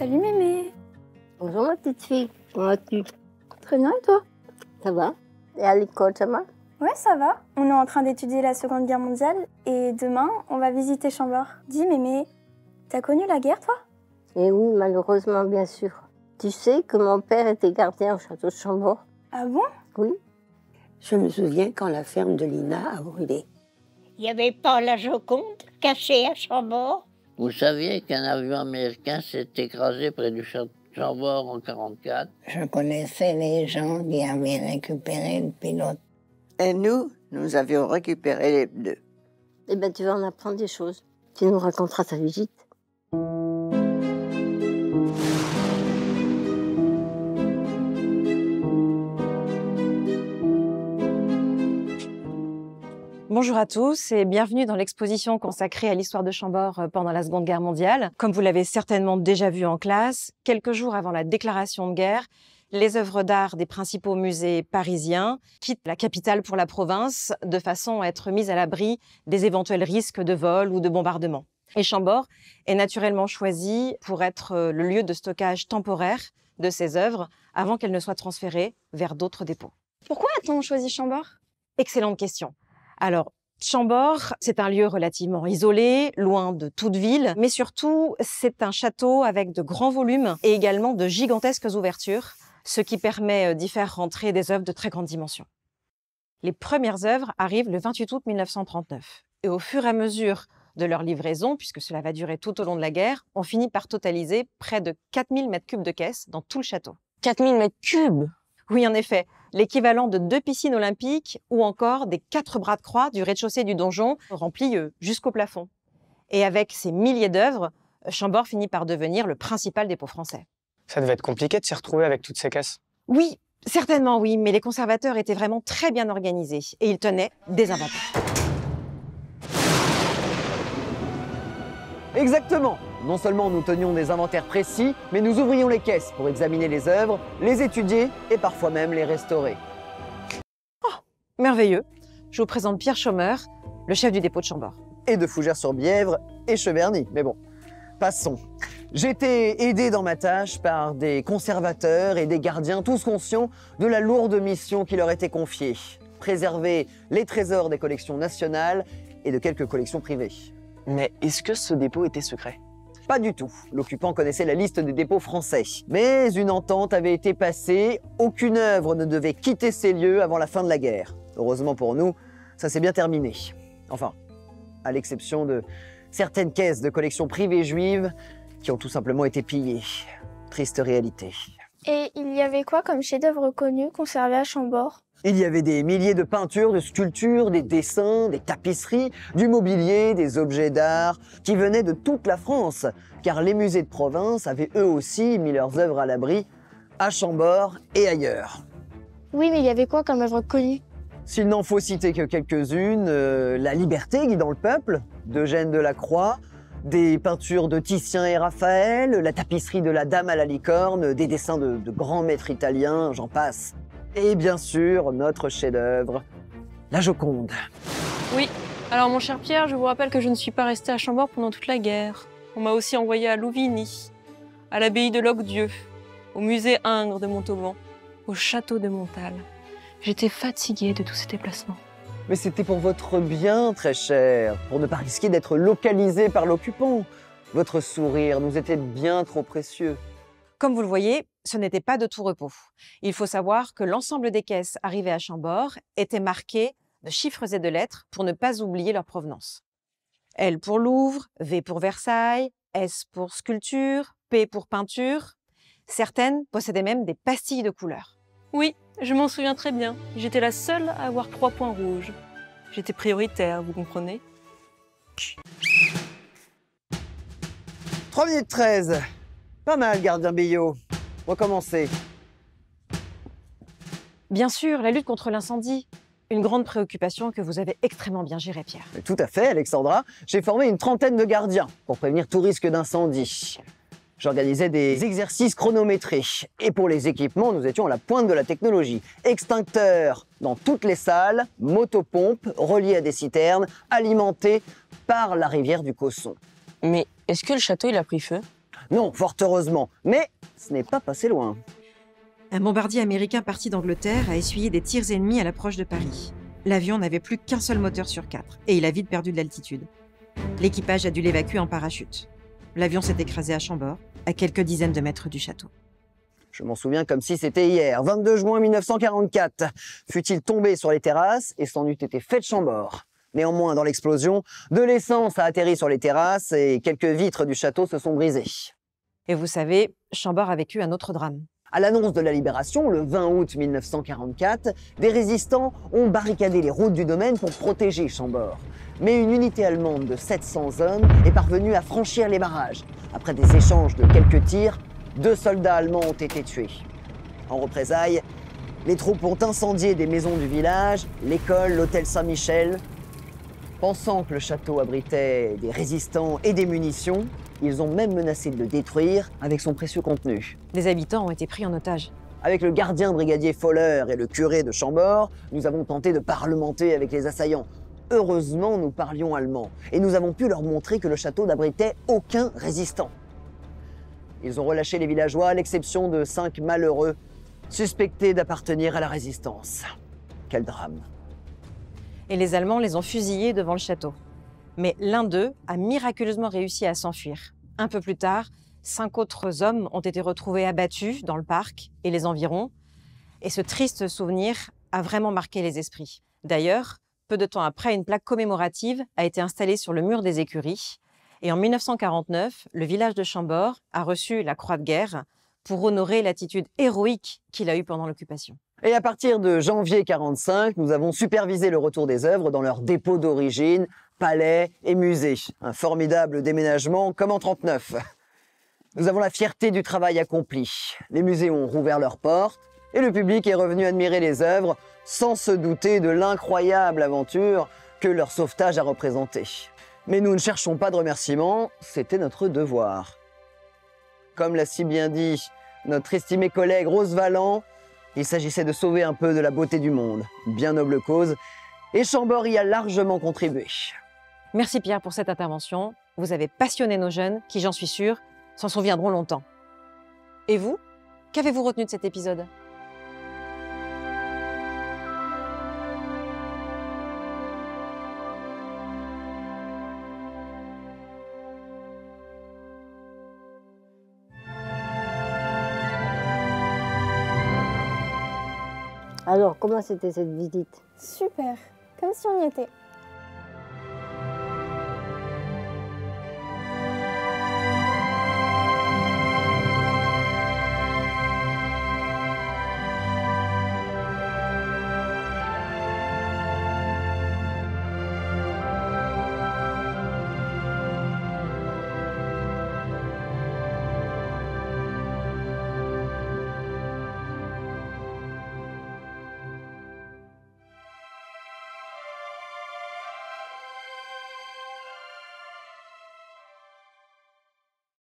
Salut Mémé. Bonjour ma petite fille, comment vas-tu? Très bien et toi? Ça va? Et à l'école, ça va? Ouais, ça va. On est en train d'étudier la Seconde Guerre mondiale et demain, on va visiter Chambord. Dis Mémé, t'as connu la guerre toi? Eh oui, malheureusement, bien sûr. Tu sais que mon père était gardien au château de Chambord? Ah bon? Oui. Je me souviens quand la ferme de Lina a brûlé. Il n'y avait pas la Joconde cachée à Chambord. Vous saviez qu'un avion américain s'est écrasé près du château de Chambord en 1944? Je connaissais les gens qui avaient récupéré le pilote. Et nous avions récupéré les pneus. Eh bien, tu vas en apprendre des choses. Tu nous raconteras ta visite. Bonjour à tous et bienvenue dans l'exposition consacrée à l'histoire de Chambord pendant la Seconde Guerre mondiale. Comme vous l'avez certainement déjà vu en classe, quelques jours avant la déclaration de guerre, les œuvres d'art des principaux musées parisiens quittent la capitale pour la province de façon à être mises à l'abri des éventuels risques de vol ou de bombardement. Et Chambord est naturellement choisi pour être le lieu de stockage temporaire de ces œuvres avant qu'elles ne soient transférées vers d'autres dépôts. Pourquoi a-t-on choisi Chambord? Excellente question. Alors, Chambord, c'est un lieu relativement isolé, loin de toute ville, mais surtout, c'est un château avec de grands volumes et également de gigantesques ouvertures, ce qui permet d'y faire rentrer des œuvres de très grande dimension. Les premières œuvres arrivent le 28 août 1939 et au fur et à mesure de leur livraison, puisque cela va durer tout au long de la guerre, on finit par totaliser près de 4000 mètres cubes de caisses dans tout le château. 4000 mètres cubes? Oui, en effet, l'équivalent de 2 piscines olympiques ou encore des 4 bras de croix du rez-de-chaussée du donjon remplis jusqu'au plafond. Et avec ces milliers d'œuvres, Chambord finit par devenir le principal dépôt français. Ça devait être compliqué de s'y retrouver avec toutes ces caisses. Oui, certainement oui, mais les conservateurs étaient vraiment très bien organisés et ils tenaient des inventaires. Exactement. Non seulement nous tenions des inventaires précis, mais nous ouvrions les caisses pour examiner les œuvres, les étudier et parfois même les restaurer. Oh, merveilleux. Je vous présente Pierre Chômeur, le chef du dépôt de Chambord. Et de Fougères-sur-Bièvre et Cheverny. Mais bon, passons. J'étais aidé dans ma tâche par des conservateurs et des gardiens, tous conscients de la lourde mission qui leur était confiée. Préserver les trésors des collections nationales et de quelques collections privées. Mais est-ce que ce dépôt était secret? Pas du tout. L'occupant connaissait la liste des dépôts français. Mais une entente avait été passée. Aucune œuvre ne devait quitter ces lieux avant la fin de la guerre. Heureusement pour nous, ça s'est bien terminé. Enfin, à l'exception de certaines caisses de collections privées juives qui ont tout simplement été pillées. Triste réalité. Et il y avait quoi comme chef-d'œuvre connu conservé à Chambord? Il y avait des milliers de peintures, de sculptures, des dessins, des tapisseries, du mobilier, des objets d'art qui venaient de toute la France, car les musées de province avaient eux aussi mis leurs œuvres à l'abri à Chambord et ailleurs. Oui, mais il y avait quoi comme œuvre connue? S'il n'en faut citer que quelques-unes, La Liberté guidant le peuple, d'Eugène Delacroix, des peintures de Titien et Raphaël, la tapisserie de la Dame à la licorne, des dessins de grands maîtres italiens, j'en passe. Et bien sûr, notre chef-d'œuvre, la Joconde. Oui, alors mon cher Pierre, je vous rappelle que je ne suis pas resté à Chambord pendant toute la guerre. On m'a aussi envoyé à Louvigny, à l'abbaye de Locdieu, au musée Ingres de Montauban, au château de Montal. J'étais fatiguée de tous ces déplacements. Mais c'était pour votre bien, très cher, pour ne pas risquer d'être localisé par l'occupant. Votre sourire nous était bien trop précieux. Comme vous le voyez, ce n'était pas de tout repos. Il faut savoir que l'ensemble des caisses arrivées à Chambord étaient marquées de chiffres et de lettres pour ne pas oublier leur provenance. L pour Louvre, V pour Versailles, S pour sculpture, P pour peinture. Certaines possédaient même des pastilles de couleurs. Oui, je m'en souviens très bien. J'étais la seule à avoir 3 points rouges. J'étais prioritaire, vous comprenez? 3 minutes 13. Pas mal, gardien Billot. Recommencez. Bien sûr, la lutte contre l'incendie. Une grande préoccupation que vous avez extrêmement bien gérée, Pierre. Mais tout à fait, Alexandra. J'ai formé une trentaine de gardiens pour prévenir tout risque d'incendie. J'organisais des exercices chronométrés. Et pour les équipements, nous étions à la pointe de la technologie. Extincteurs dans toutes les salles, motopompes reliées à des citernes, alimentées par la rivière du Causson. Mais est-ce que le château il a pris feu? Non, fort heureusement, mais ce n'est pas passé loin. Un bombardier américain parti d'Angleterre a essuyé des tirs ennemis à l'approche de Paris. L'avion n'avait plus qu'un seul moteur sur 4 et il a vite perdu de l'altitude. L'équipage a dû l'évacuer en parachute. L'avion s'est écrasé à Chambord, à quelques dizaines de mètres du château. Je m'en souviens comme si c'était hier, 22 juin 1944. Fut-il tombé sur les terrasses et s'en eût été fait de Chambord. Néanmoins, dans l'explosion, de l'essence a atterri sur les terrasses et quelques vitres du château se sont brisées. Et vous savez, Chambord a vécu un autre drame. À l'annonce de la libération, le 20 août 1944, des résistants ont barricadé les routes du domaine pour protéger Chambord. Mais une unité allemande de 700 hommes est parvenue à franchir les barrages. Après des échanges de quelques tirs, 2 soldats allemands ont été tués. En représailles, les troupes ont incendié des maisons du village, l'école, l'hôtel Saint-Michel. Pensant que le château abritait des résistants et des munitions, ils ont même menacé de le détruire avec son précieux contenu. Des habitants ont été pris en otage. Avec le gardien brigadier Foller et le curé de Chambord, nous avons tenté de parlementer avec les assaillants. Heureusement, nous parlions allemand et nous avons pu leur montrer que le château n'abritait aucun résistant. Ils ont relâché les villageois à l'exception de 5 malheureux suspectés d'appartenir à la résistance. Quel drame. Et les Allemands les ont fusillés devant le château. Mais l'un d'eux a miraculeusement réussi à s'enfuir. Un peu plus tard, 5 autres hommes ont été retrouvés abattus dans le parc et les environs. Et ce triste souvenir a vraiment marqué les esprits. D'ailleurs, peu de temps après, une plaque commémorative a été installée sur le mur des écuries. Et en 1949, le village de Chambord a reçu la Croix de guerre pour honorer l'attitude héroïque qu'il a eue pendant l'occupation. Et à partir de janvier 1945, nous avons supervisé le retour des œuvres dans leur dépôt d'origine, palais et musée. Un formidable déménagement comme en 1939. Nous avons la fierté du travail accompli. Les musées ont rouvert leurs portes et le public est revenu admirer les œuvres sans se douter de l'incroyable aventure que leur sauvetage a représenté. Mais nous ne cherchons pas de remerciements, c'était notre devoir. Comme l'a si bien dit notre estimée collègue Rose Valland, il s'agissait de sauver un peu de la beauté du monde. Bien noble cause, et Chambord y a largement contribué. Merci Pierre pour cette intervention. Vous avez passionné nos jeunes, qui, j'en suis sûre, s'en souviendront longtemps. Et vous, qu'avez-vous retenu de cet épisode ? Alors, comment c'était cette visite? Super, comme si on y était.